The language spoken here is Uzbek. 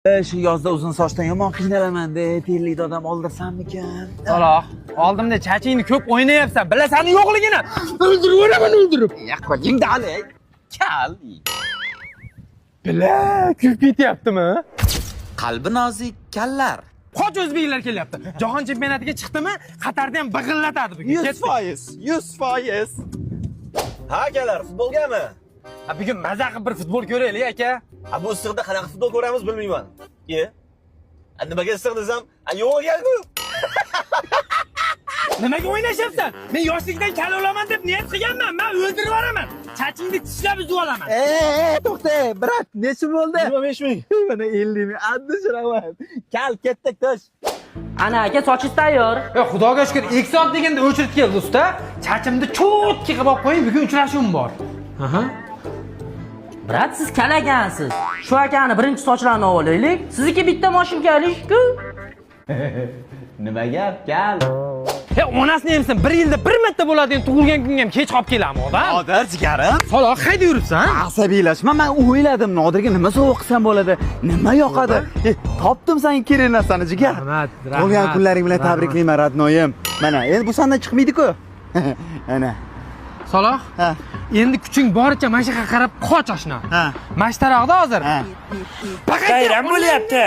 Shu yozda uzun sochdan yomon qiynalaman-da, terlikda odam oldirsammikan? Saloh, oldimda chachingni ko'p o'ynayapsan. Bilasan yo'qligini. O'ldirib o'ldirib. Ya qo'ying-da hali. Kal. Bila, kuyib ketyaptimi? Qalbi nozik kallar. Qoch o'zbeklar kelyapti. Jahon chempionatiga chiqdimi, Qatarda ham big'illatadi bugun. 100%. Ha, akalar, futbolgami? Bugun maza qilib bir futbol ko'raylik, aka. Bu issiqda qanaqa futbol ko'ramiz bilmayman. Nimaga issiq desam, yo'q ekan-ku. Nimaga o'ynashyapsan? Men yoshlikdan kal olaman deb niyat qilganman. Men o'ldirib yuboraman. Chachingni tishlab uzib olaman. To'xta, brat, necha bo'ldi? 25 ming. Mana 50 ming. Addi shiraman. Kal, ketdik, tosh. Ana aka, sochingiz tayyor. Xudoga shukr, 2 soat deganda o'chirib keldi usta. Chachimni cho'tki qilib olib qo'ying, bugun uchrashuvim bor. Brat, siz kalagansiz. Shu akani birinchi sochlarini olaylik. Sizniki bitta mashinka-ku. Nima gap, kal? Onasini emsin, 1 yilda 1 marta bo'ladigan tug'ilgan kunga ham kech qolib kelami odam. Nodir jigarim. Saloh, qayda yuribsan? Asabiylashma, men o'yladim, Nodirga nima sovg'a qilsam bo'ladi, nima yoqadi. Topdim senga kerak narsani, jigar. Rahmat. Qolgan kunlaring bilan tabriklayman, Radnoyim. Mana, endi bu sendan chiqmaydi-ku. Ana. Saloh, endi kuching boricha mana shu yoqqa qarab qoch oshna. Mashtaroqda hozir. Ha. Bayram bo'lyapti.